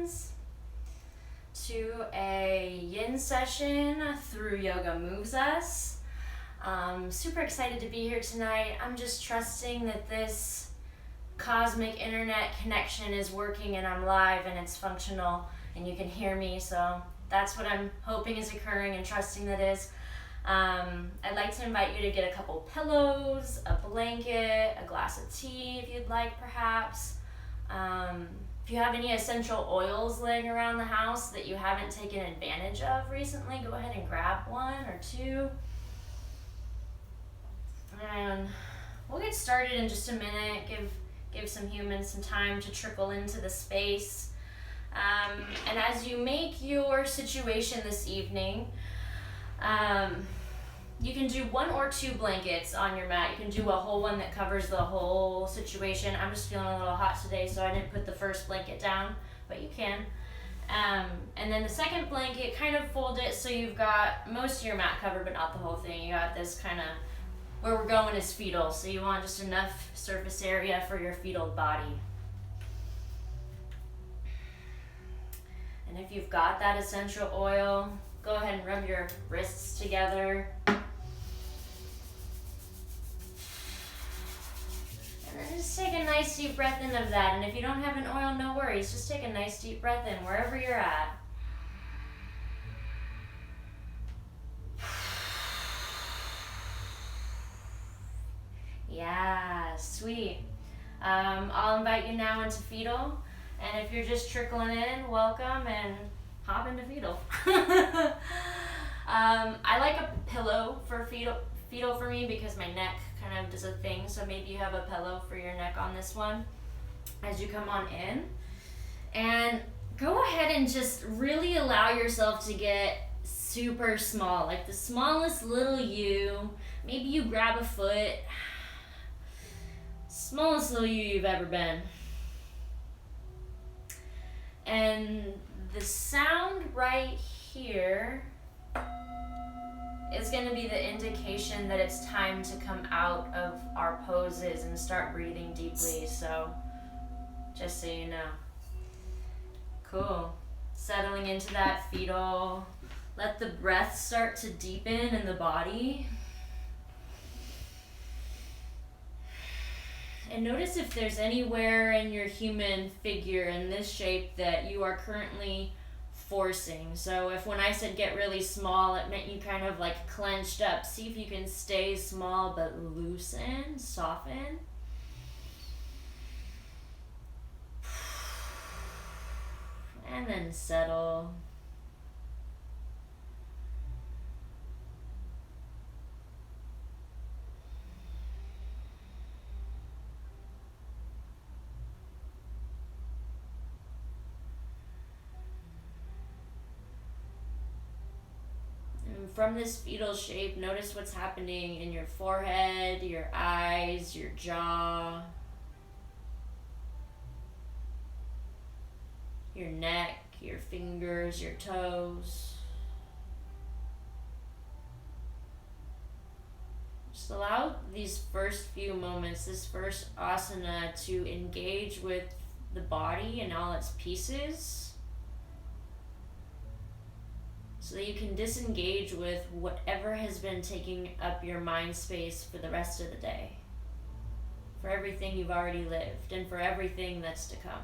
friends, to a yin session through Yoga Moves Us. Super excited to be here tonight. I'm just trusting that this cosmic internet connection is working and I'm live and it's functional and you can hear me, so that's what I'm hoping is occurring and trusting that is. I'd like to invite you to get a couple pillows, a blanket, a glass of tea if you'd like perhaps. If you have any essential oils laying around the house that you haven't taken advantage of recently, go ahead and grab one or two. And we'll get started in just a minute, give some humans some time to trickle into the space. And as you make your situation this evening, you can do 1 or 2 blankets on your mat. You can do a whole one that covers the whole situation. I'm just feeling a little hot today, so I didn't put the first blanket down, but you can. And then the second blanket, kind of fold it so you've got most of your mat covered, but not the whole thing. You got this kind of, where we're going is fetal, so you want just enough surface area for your fetal body. And if you've got that essential oil, go ahead and rub your wrists together. And then just take a nice deep breath in of that. And if you don't have an oil, no worries. Just take a nice deep breath in wherever you're at. Yeah, sweet. I'll invite you now into fetal. And if you're just trickling in, welcome and hop into fetal. I like a pillow for fetal for me because my neck kind of does a thing, so maybe you have a pillow for your neck on this one as you come on in. And go ahead and just really allow yourself to get super small, like the smallest little you. Maybe you grab a foot. Smallest little you you've ever been. And the sound right here is going to be the indication that it's time to come out of our poses and start breathing deeply. So just so you know. Cool. Settling into that fetal. Let the breath start to deepen in the body. And notice if there's anywhere in your human figure in this shape that you are currently forcing. So if when I said get really small, it meant you kind of like clenched up. See if you can stay small but loosen, soften. And then settle. From this fetal shape, notice what's happening in your forehead, your eyes, your jaw, your neck, your fingers, your toes. Just allow these first few moments, this first asana, to engage with the body and all its pieces, so that you can disengage with whatever has been taking up your mind space for the rest of the day, for everything you've already lived, and for everything that's to come.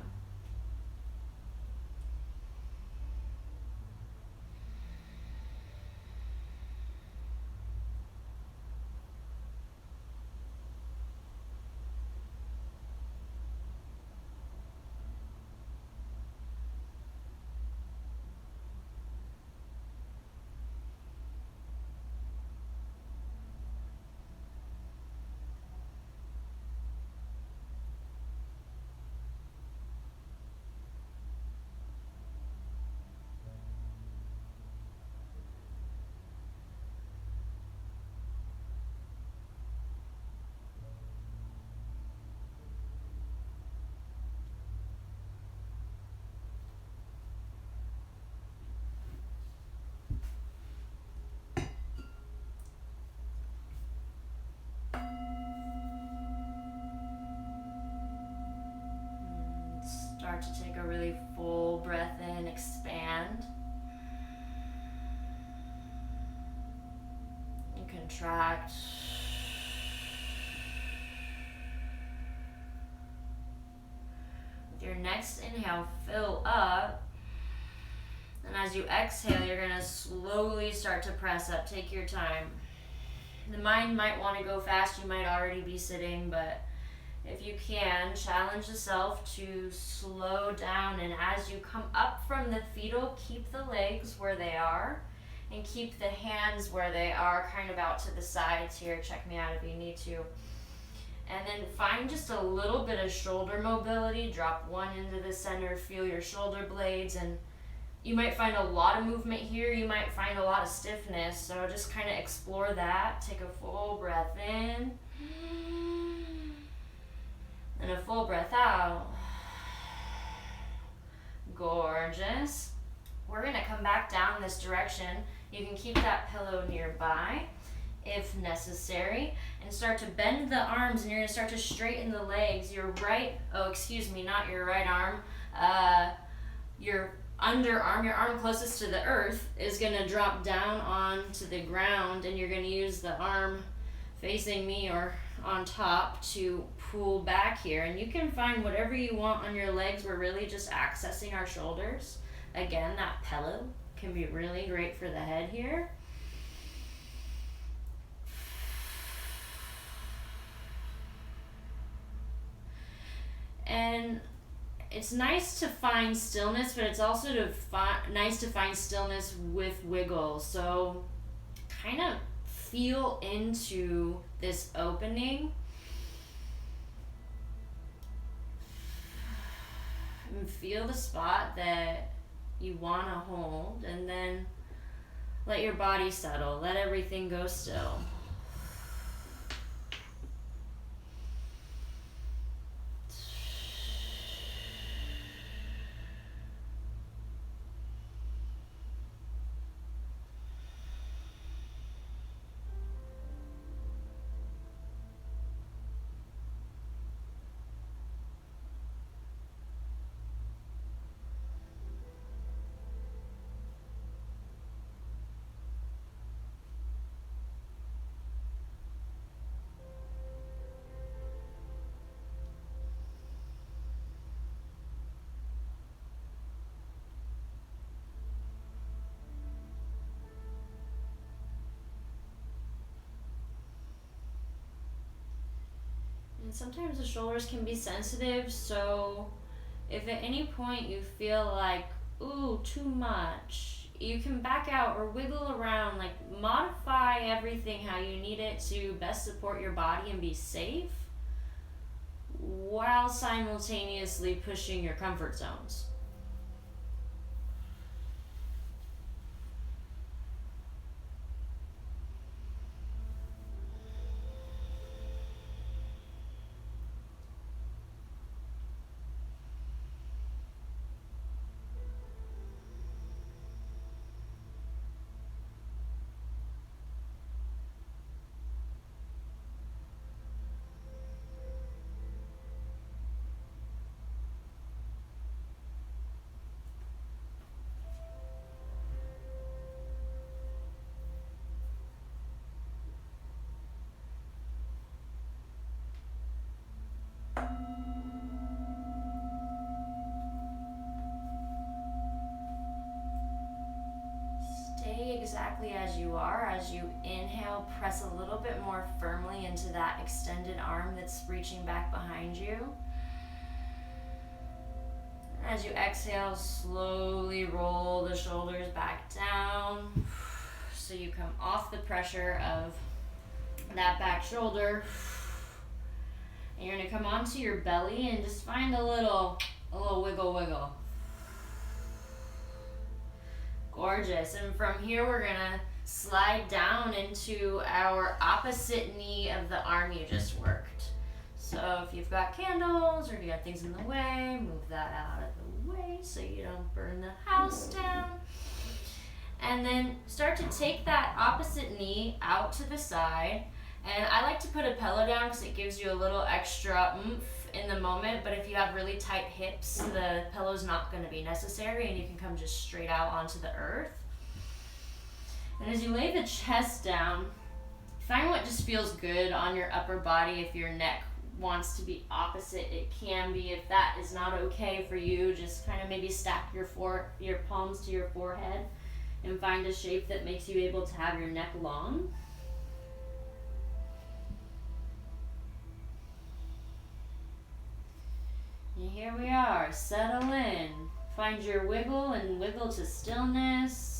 and contract. With your next inhale, fill up. And as you exhale, you're going to slowly start to press up. Take your time. The mind might want to go fast. You might already be sitting, but if you can, challenge the self to slow down. And as you come up from the fetal, keep the legs where they are and keep the hands where they are, kind of out to the sides here. Check me out if you need to. And then find just a little bit of shoulder mobility. Drop one into the center, feel your shoulder blades, and you might find a lot of movement here. You might find a lot of stiffness. So just kind of explore that. Take a full breath in. And a full breath out. Gorgeous. We're going to come back down this direction. You can keep that pillow nearby if necessary. And start to bend the arms, and you're going to start to straighten the legs. Your right, not your right arm. Your underarm, your arm closest to the earth, is going to drop down onto the ground, and you're going to use the arm facing me or on top to pull back here. And you can find whatever you want on your legs. We're really just accessing our shoulders. Again, that pillow can be really great for the head here. And it's nice to find stillness, but it's also nice to find stillness with wiggle. So kind of feel into this opening and feel the spot that you want to hold, and then let your body settle. Let everything go still. And sometimes the shoulders can be sensitive, so if at any point you feel like, ooh, too much, you can back out or wiggle around, like modify everything how you need it to best support your body and be safe, while simultaneously pushing your comfort zones. Stay exactly as you are. As you inhale, press a little bit more firmly into that extended arm that's reaching back behind you. As you exhale, slowly roll the shoulders back down so you come off the pressure of that back shoulder. And you're going to come onto your belly and just find a little wiggle. Gorgeous. And from here, we're going to slide down into our opposite knee of the arm you just worked. So if you've got candles or if you got things in the way, move that out of the way so you don't burn the house down. And then start to take that opposite knee out to the side. And I like to put a pillow down because it gives you a little extra oomph in the moment. But if you have really tight hips, the pillow's not going to be necessary and you can come just straight out onto the earth. And as you lay the chest down, Find what just feels good on your upper body. If your neck wants to be opposite, it can be. If that is not okay for you, just kind of maybe stack your palms to your forehead and find a shape that makes you able to have your neck long. And here we are. Settle in. Find your wiggle and wiggle to stillness.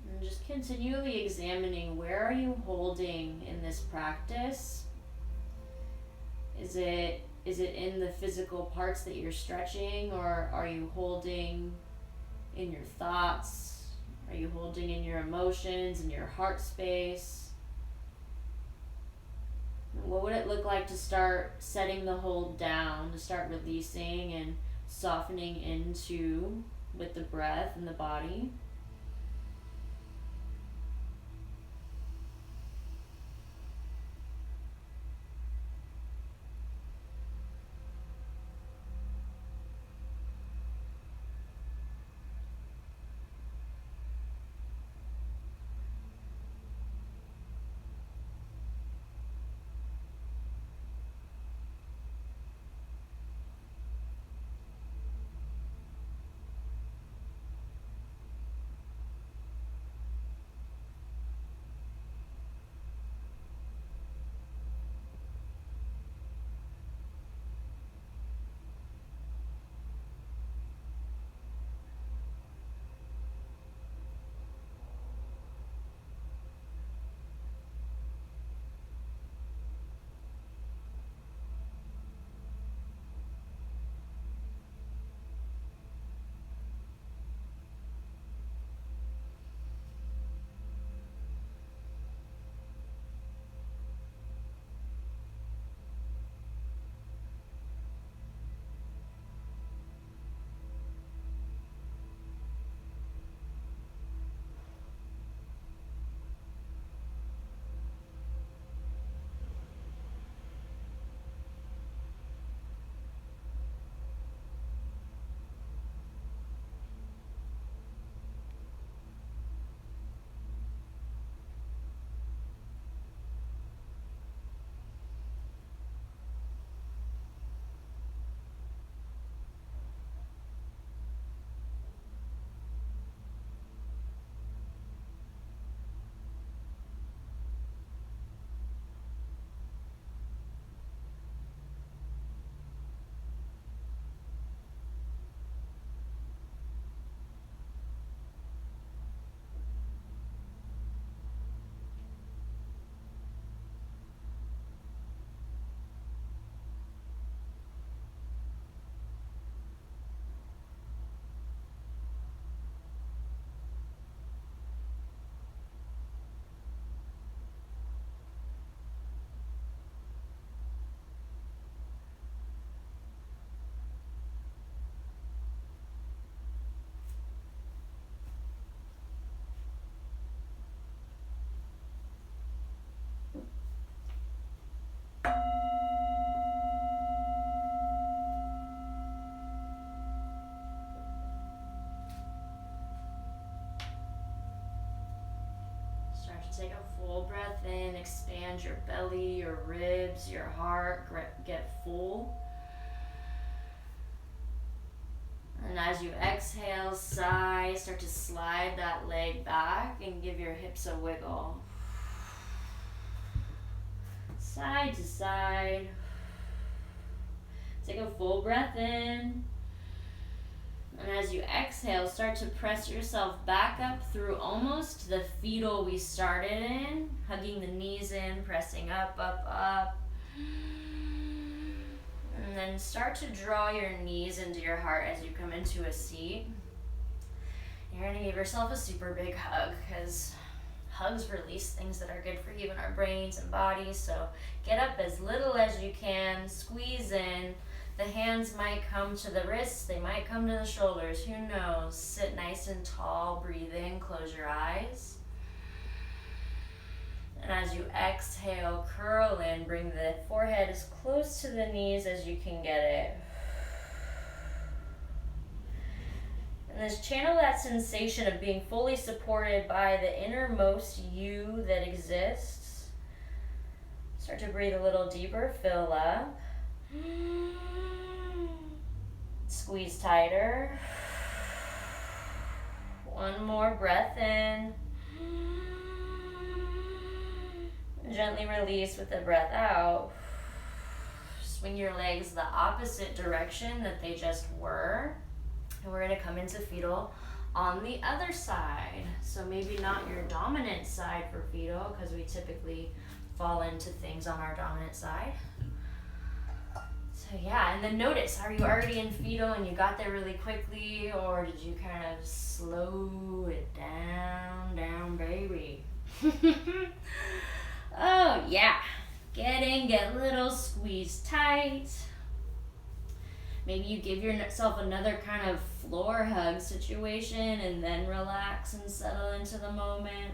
And just continually examining, where are you holding in this practice? Is it in the physical parts that you're stretching, or are you holding in your thoughts? Are you holding in your emotions, in your heart space? And what would it look like to start setting the hold down, to start releasing and softening into with the breath and the body? Take a full breath in, expand your belly, your ribs, your heart, get full. And as you exhale, sigh, start to slide that leg back and give your hips a wiggle. Side to side. Take a full breath in. And as you exhale, start to press yourself back up through almost the fetal we started in, hugging the knees in, pressing up, up, up. And then start to draw your knees into your heart as you come into a seat. You're gonna give yourself a super big hug, because Hugs release things that are good for you in our brains and bodies. So get up as little as you can, squeeze in. The hands might come to the wrists, they might come to the shoulders, who knows? Sit nice and tall, breathe in, close your eyes. And as you exhale, curl in, bring the forehead as close to the knees as you can get it. And just channel that sensation of being fully supported by the innermost you that exists. Start to breathe a little deeper, fill up. Squeeze tighter. One more breath in. Gently release with the breath out. Swing your legs the opposite direction that they just were. And we're going to come into fetal on the other side. So maybe not your dominant side for fetal, because we typically fall into things on our dominant side. So yeah, and then notice, are you already in fetal and you got there really quickly, or did you kind of slow it down, baby? Oh yeah, get in, get little, squeeze tight. Maybe you give yourself another kind of floor hug situation and then relax and settle into the moment.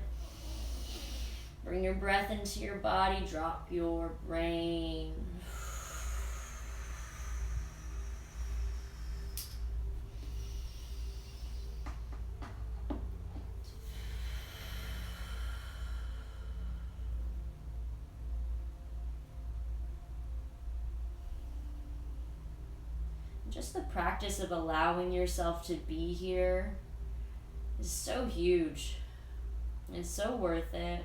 Bring your breath into your body, drop your brain. Just the practice of allowing yourself to be here is so huge. It's so worth it.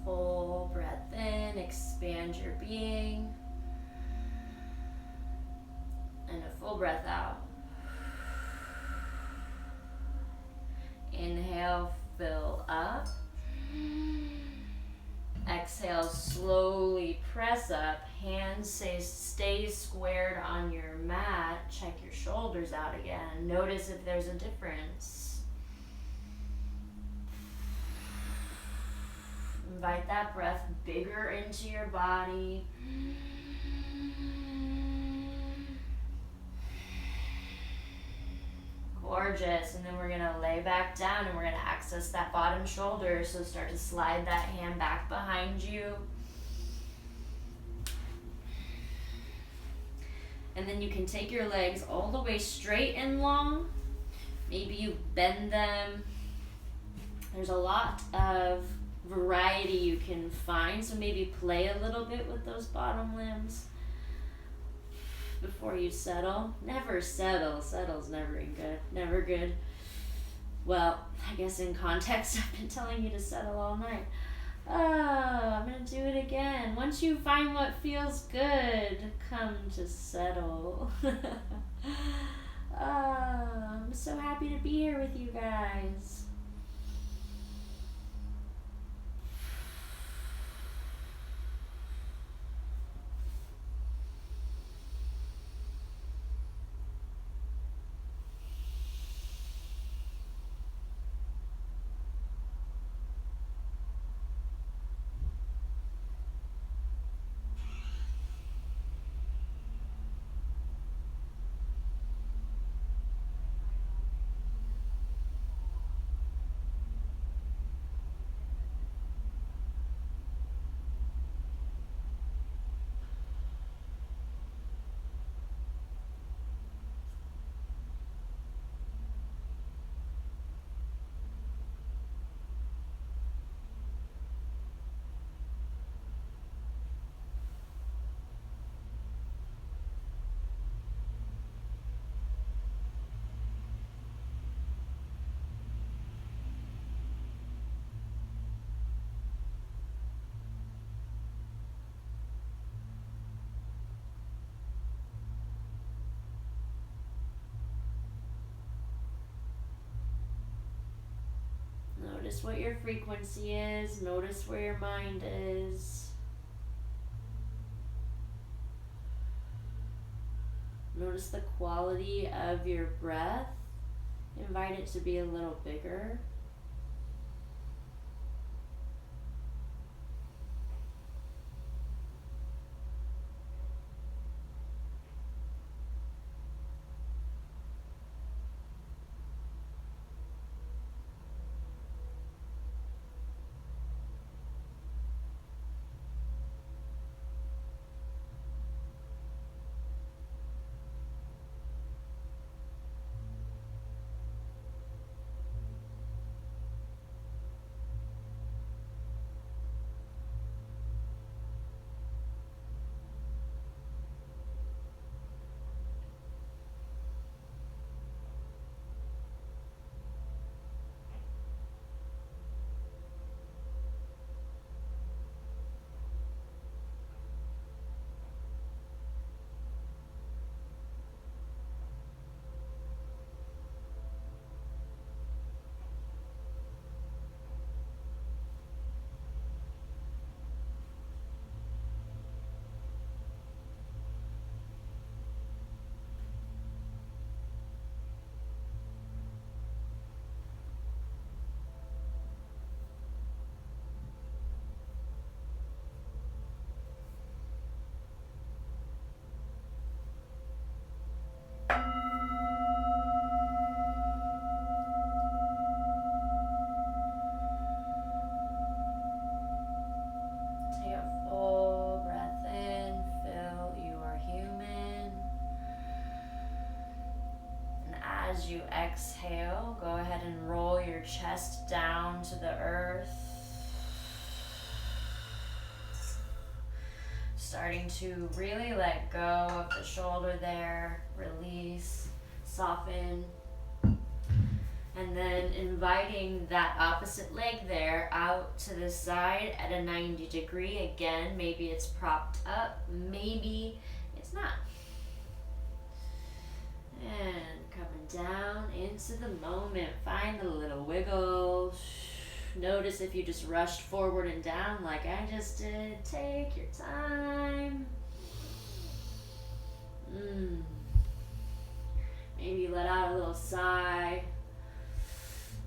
Full breath in, expand your being. And a full breath out. Inhale, fill up. Exhale, slowly press up. Hands stay squared on your mat. Check your shoulders out again. Notice if there's a difference. Invite that breath bigger into your body. Gorgeous. And then we're going to lay back down and we're going to access that bottom shoulder. So start to slide that hand back behind you. And then you can take your legs all the way straight and long. Maybe you bend them. There's a lot of variety you can find, so maybe play a little bit with those bottom limbs before you settle. Never settle. Settle's never good. Never good. Well, I guess in context, I've been telling you to settle all night. I'm gonna do it again. Once you find what feels good, come to settle. I'm so happy to be here with you guys. Notice what your frequency is. Notice where your mind is. Notice the quality of your breath. Invite it to be a little bigger. Take a full breath in. Feel you are human. And as you exhale, go ahead and roll your chest down to the earth. Starting to really let go of the shoulder there. Release, soften. And then inviting that opposite leg there out to the side at a 90 degree. Again, maybe it's propped up, maybe it's not. And coming down into the moment. Find a little wiggle. Notice if you just rushed forward and down like I just did. Take your time. Maybe let out a little sigh.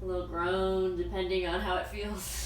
A little groan, depending on how it feels.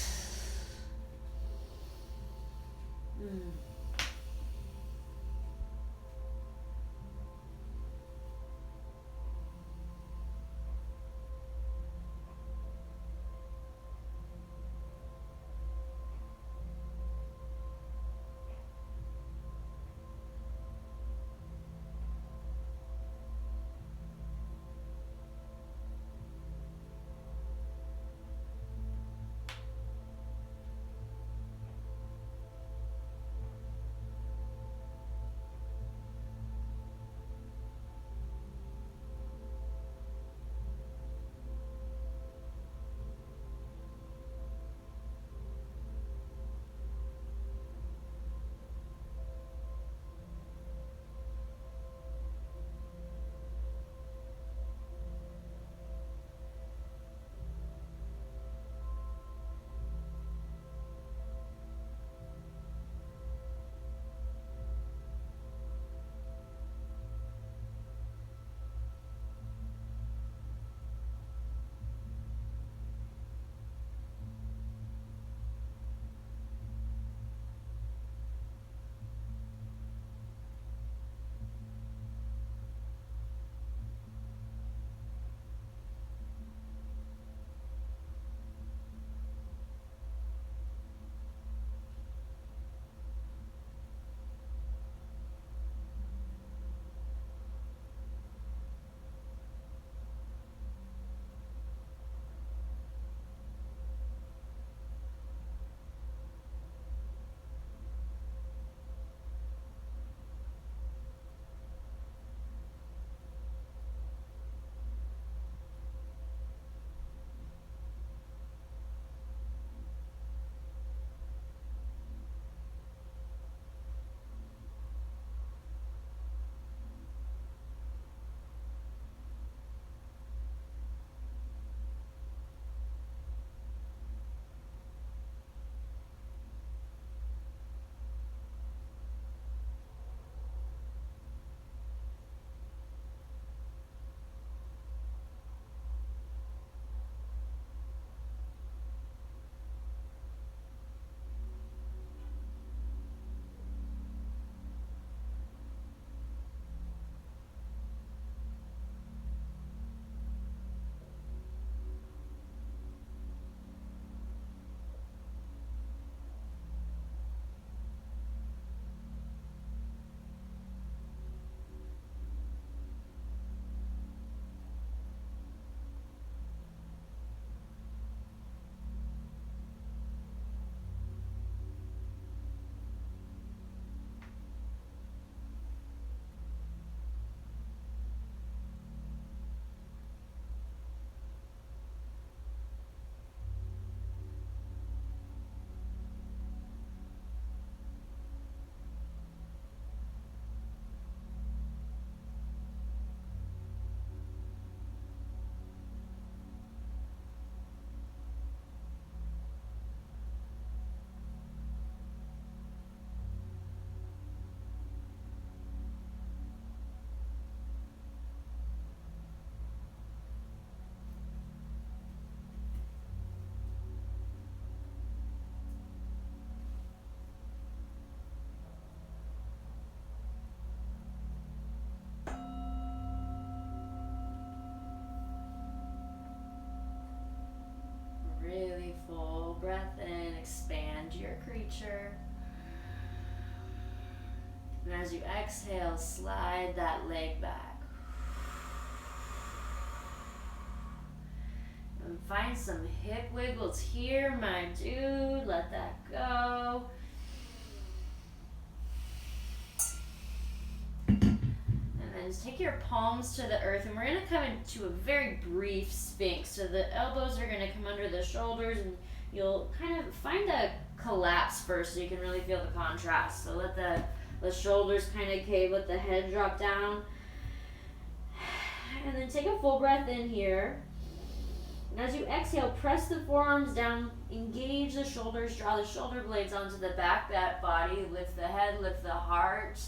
breath in, expand your creature. And as you exhale, slide that leg back. And find some hip wiggles here, my dude. Let that go. And then just take your palms to the earth, and we're gonna come into a very brief Sphinx. So the elbows are gonna come under the shoulders, and you'll kind of find a collapse first so you can really feel the contrast. So let the shoulders kind of cave, let the head drop down. And then take a full breath in here. And as you exhale, press the forearms down, engage the shoulders, draw the shoulder blades onto the back of that body, lift the head, lift the heart.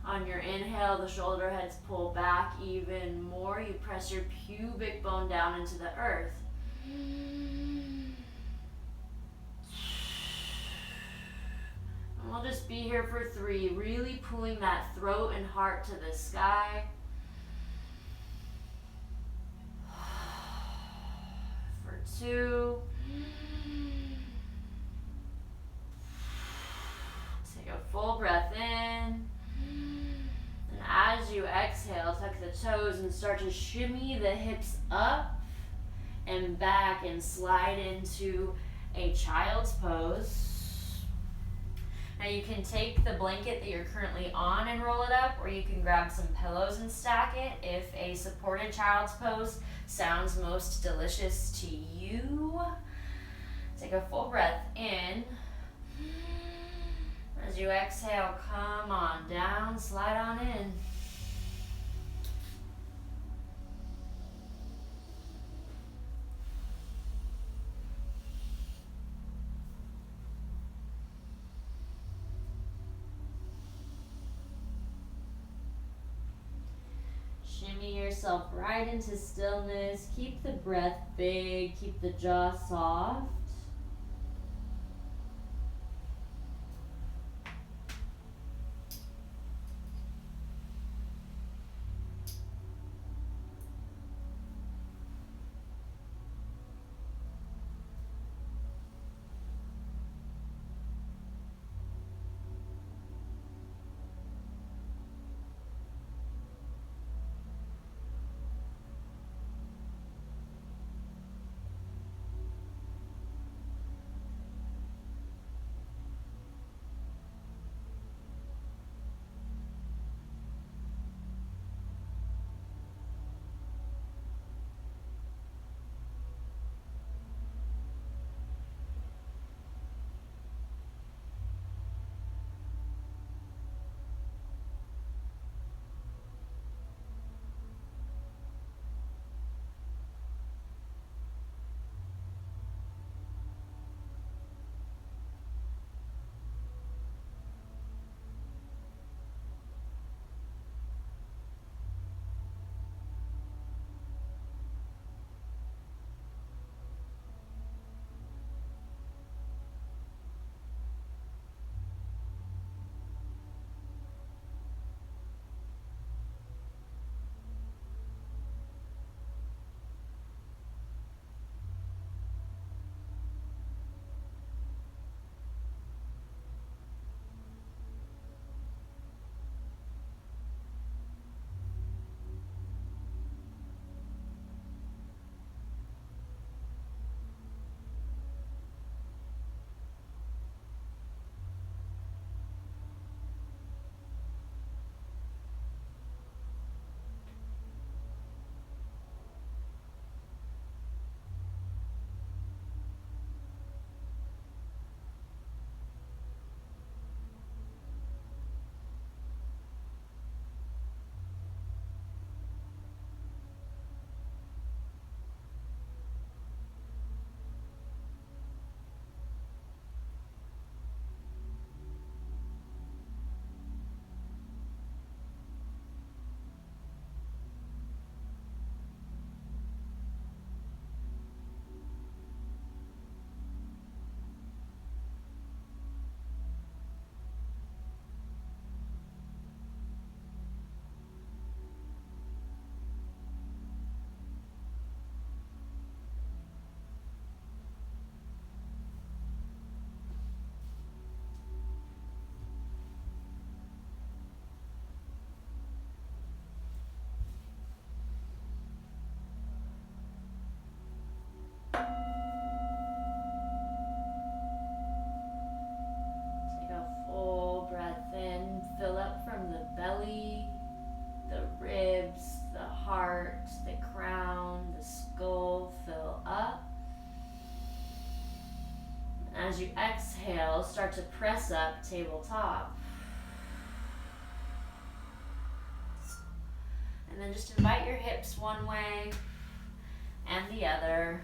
On your inhale, the shoulder heads pull back even more. You press your pubic bone down into the earth. And we'll just be here for 3, really pulling that throat and heart to the sky. For 2. Take a full breath in. And as you exhale, tuck the toes and start to shimmy the hips up and back and slide into a child's pose. Now you can take the blanket that you're currently on and roll it up, or you can grab some pillows and stack it if a supported child's pose sounds most delicious to you. Take a full breath in. As you exhale, come on down, slide on in. Shimmy yourself right into stillness. Keep the breath big, keep the jaw soft. As you exhale, start to press up, tabletop. And then just invite your hips one way and the other.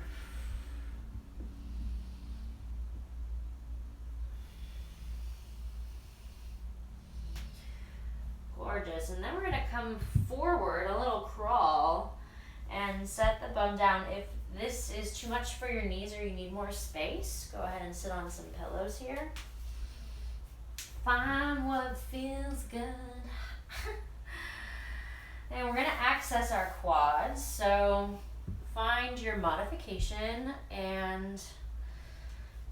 Gorgeous. And then we're going to come forward, a little crawl, and set the bum down. If this is too much for your knees or you need more space, go ahead and sit on some pillows here. Find what feels good. And we're going to access our quads. So find your modification and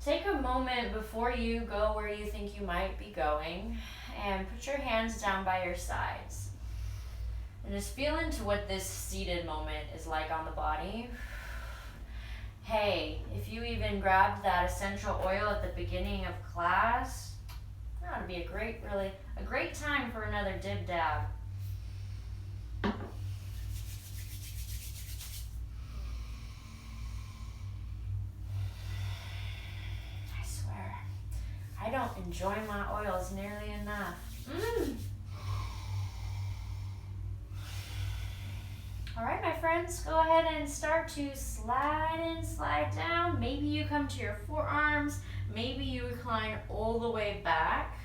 take a moment before you go where you think you might be going, and put your hands down by your sides. And just feel into what this seated moment is like on the body. Hey, if you even grabbed that essential oil at the beginning of class, that would be a great time for another dib dab. I swear, I don't enjoy my oils nearly enough. All right, my friends, go ahead and start to slide in, slide down. Maybe you come to your forearms. Maybe you recline all the way back.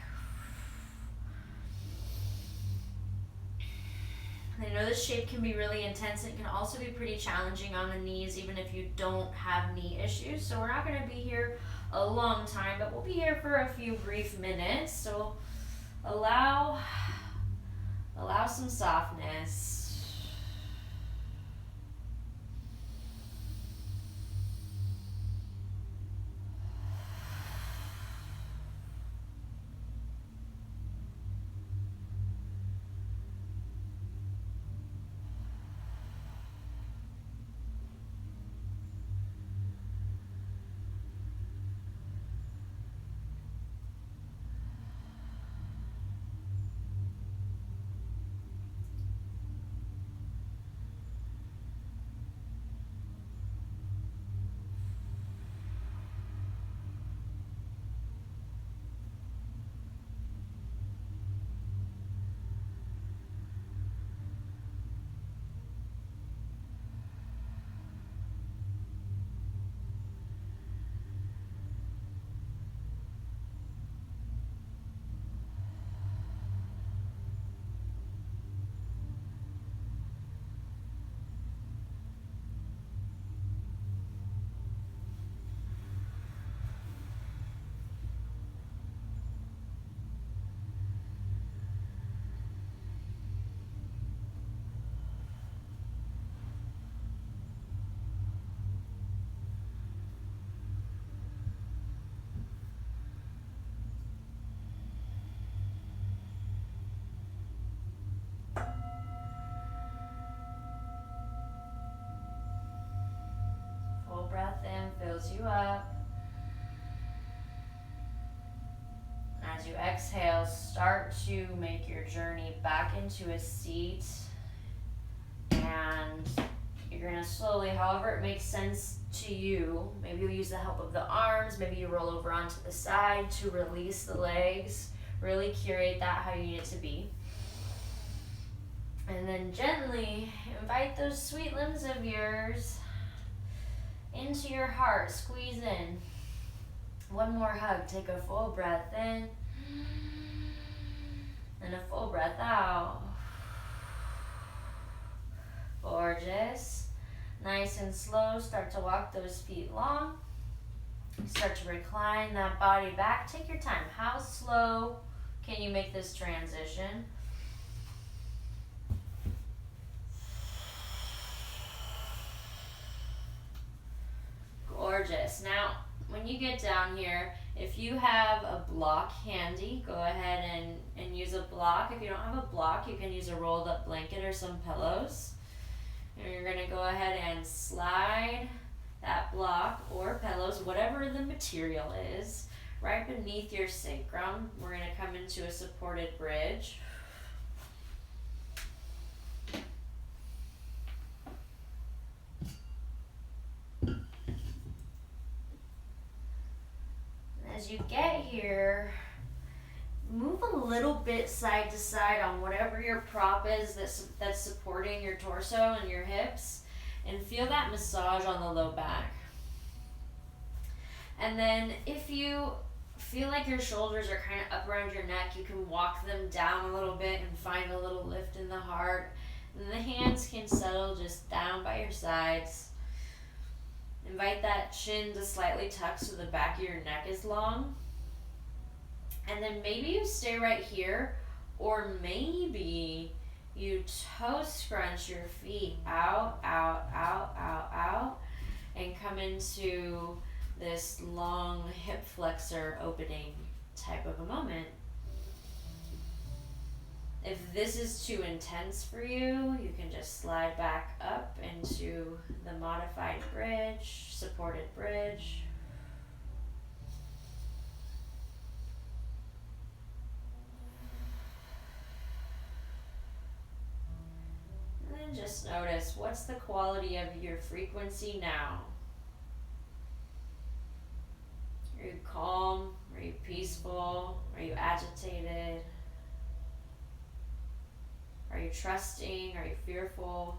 I know this shape can be really intense. It can also be pretty challenging on the knees, even if you don't have knee issues. So we're not going to be here a long time, but we'll be here for a few brief minutes. So allow some softness. Full breath in fills you up. As you exhale, start to make your journey back into a seat. And you're going to slowly, however it makes sense to you, maybe you use the help of the arms, maybe you roll over onto the side to release the legs. Really curate that how you need it to be. And then gently invite those sweet limbs of yours into your heart. Squeeze in. One more hug. Take a full breath in and a full breath out. Gorgeous. Nice and slow. Start to walk those feet long. Start to recline that body back. Take your time. How slow can you make this transition? Gorgeous. Now, when you get down here, if you have a block handy, go ahead and use a block. If you don't have a block, you can use a rolled up blanket or some pillows. And you're going to go ahead and slide that block or pillows, whatever the material is, right beneath your sacrum. We're going to come into a supported bridge. as you get here, move a little bit side to side on whatever your prop is that's supporting your torso and your hips, and feel that massage on the low back. And then if you feel like your shoulders are kind of up around your neck, you can walk them down a little bit and find a little lift in the heart. And the hands can settle just down by your sides. Invite that chin to slightly tuck so the back of your neck is long. And then maybe you stay right here, or maybe you toe scrunch your feet out, and come into this long hip flexor opening type of a moment. If this is too intense for you, you can just slide back up into the modified bridge, supported bridge. And then just notice, what's the quality of your frequency now? Are you calm? Are you peaceful? Are you agitated? Are you trusting? Are you fearful?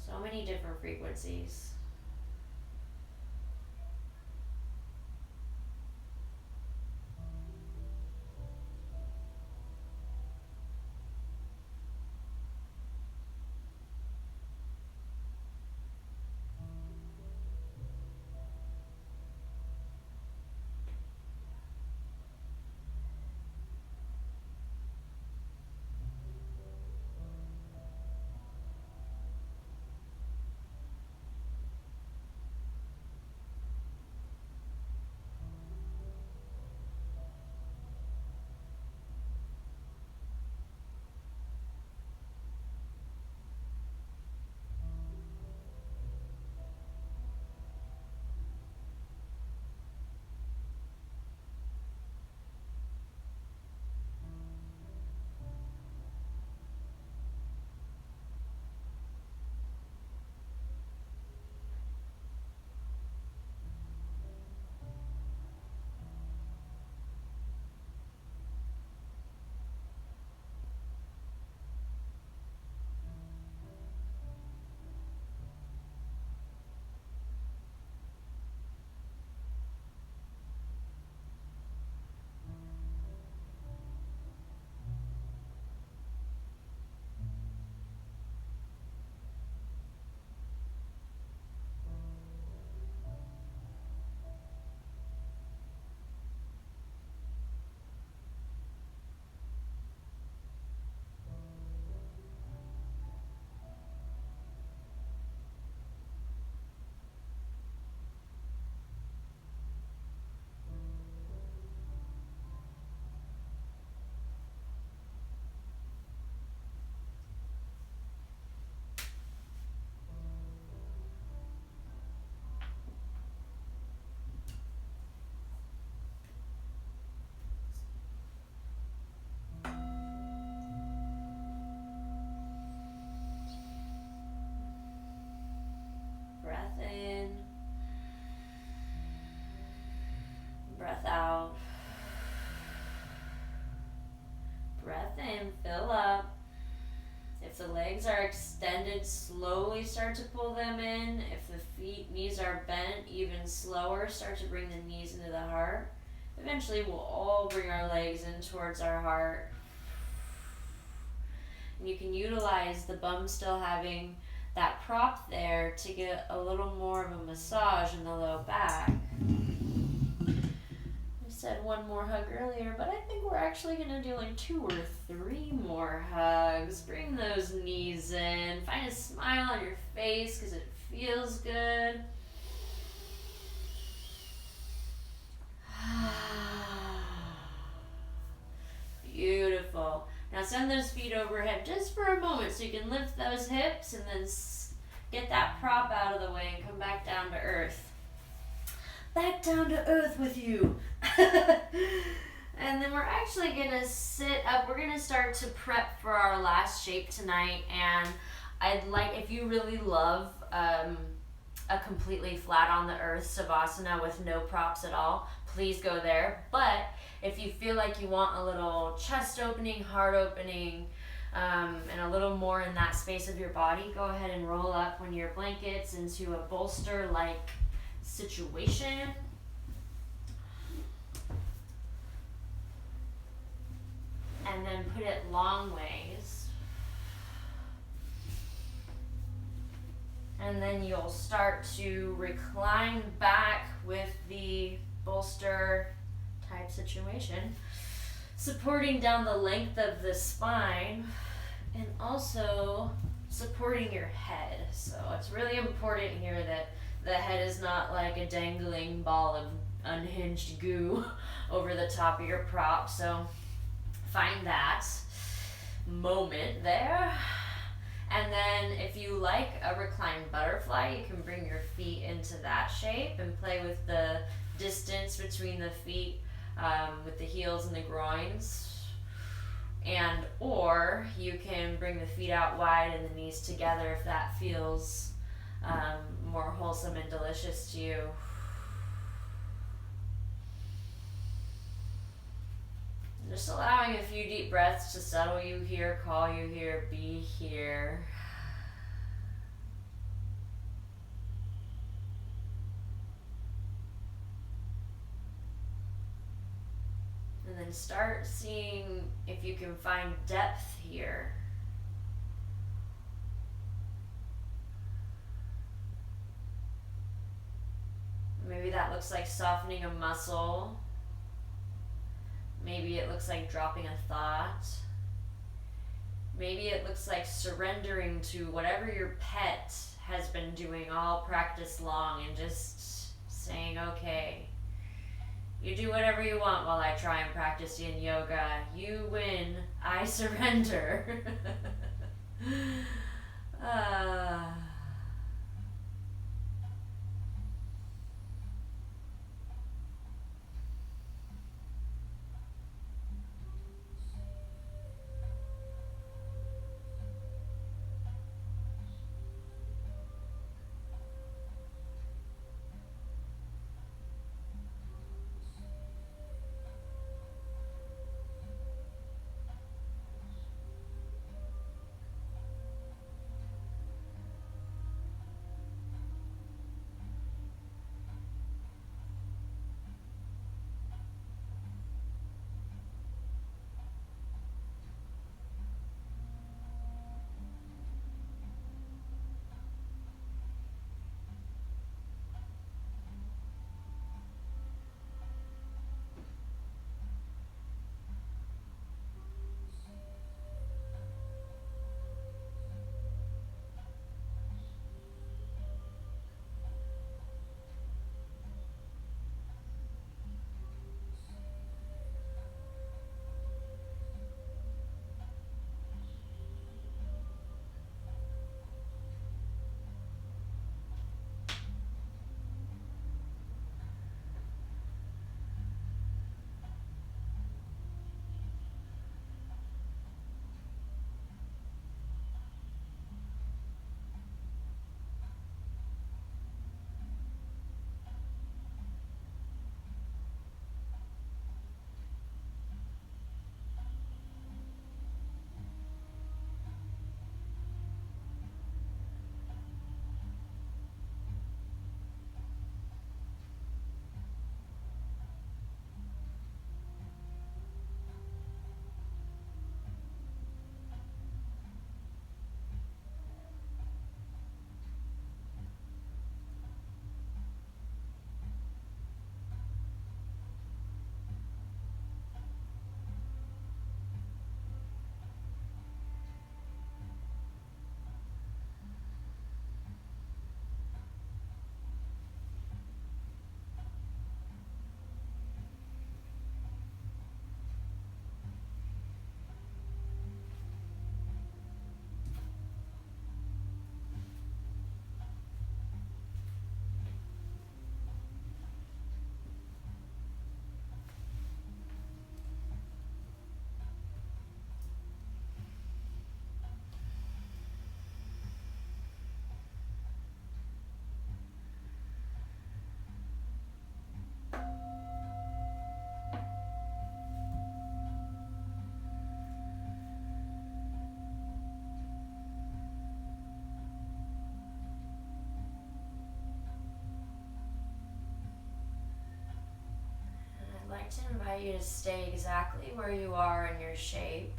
So many different frequencies. Breath in, breath out. Breath in, fill up. If the legs are extended, slowly start to pull them in. If the knees are bent, even slower, start to bring the knees into the heart. Eventually we'll all bring our legs in towards our heart. And you can utilize the bum still having that prop there to get a little more of a massage in the low back. I said one more hug earlier, but I think we're actually going to do like 2 or 3 more hugs. Bring those knees in. Find a smile on your face because it feels good. Beautiful. Now send those feet overhead just for a moment so you can lift those hips and then get that prop out of the way and come back down to earth. Back down to earth with you. And then we're actually gonna sit up. We're gonna start to prep for our last shape tonight. And I'd like, if you really love a completely flat on the earth savasana with no props at all, please go there. But if you feel like you want a little chest opening, heart opening, and a little more in that space of your body, go ahead and roll up one of your blankets into a bolster-like situation. And then put it long ways. And then you'll start to recline back with the bolster type situation, supporting down the length of the spine and also supporting your head. So it's really important here that the head is not like a dangling ball of unhinged goo over the top of your prop. So find that moment there. And then if you like a reclined butterfly, you can bring your feet into that shape and play with the distance between the feet, with the heels and the groins. And or you can bring the feet out wide and the knees together if that feels more wholesome and delicious to you. Just allowing a few deep breaths to settle you here, call you here, be here. And then start seeing if you can find depth here. Maybe that looks like softening a muscle. Maybe it looks like dropping a thought. Maybe it looks like surrendering to whatever your pet has been doing all practice long and just saying, okay, you do whatever you want while I try and practice yin yoga. You win, I surrender. invite you to stay exactly where you are in your shape.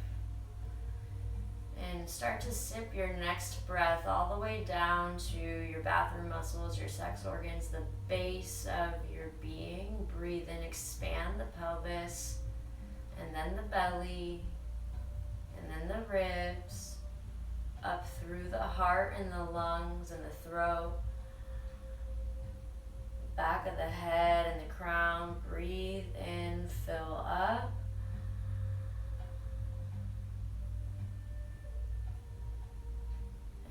And start to sip your next breath all the way down to your bathroom muscles, your sex organs, the base of your being. Breathe in, expand the pelvis, and then the belly, and then the ribs, up through the heart and the lungs and the throat, back of the head and the crown. Breathe in, fill up.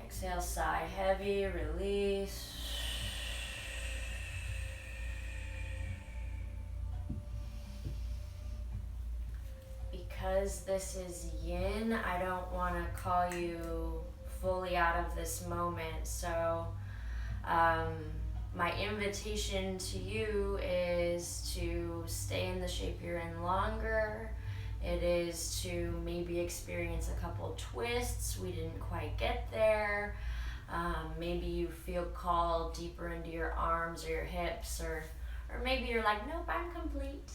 Exhale, sigh heavy, release. Because this is yin, I don't want to call you fully out of this moment. So my invitation to you is to stay in the shape you're in longer. It is to maybe experience a couple twists. We didn't quite get there. Maybe you feel called deeper into your arms or your hips, or maybe you're like, nope, I'm complete.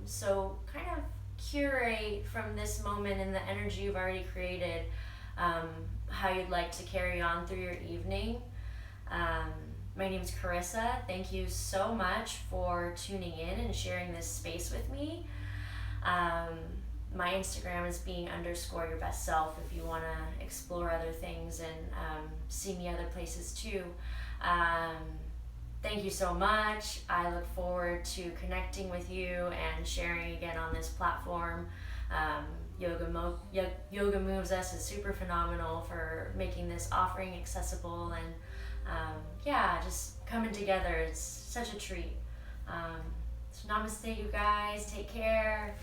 So kind of curate from this moment and the energy you've already created, how you'd like to carry on through your evening. My name's Carissa. Thank you so much for tuning in and sharing this space with me. My Instagram is being_your_best_self if you want to explore other things and see me other places too. Thank you so much. I look forward to connecting with you and sharing again on this platform. Yoga Moves Us is super phenomenal for making this offering accessible, and just coming together. It's such a treat. So namaste, you guys. Take care.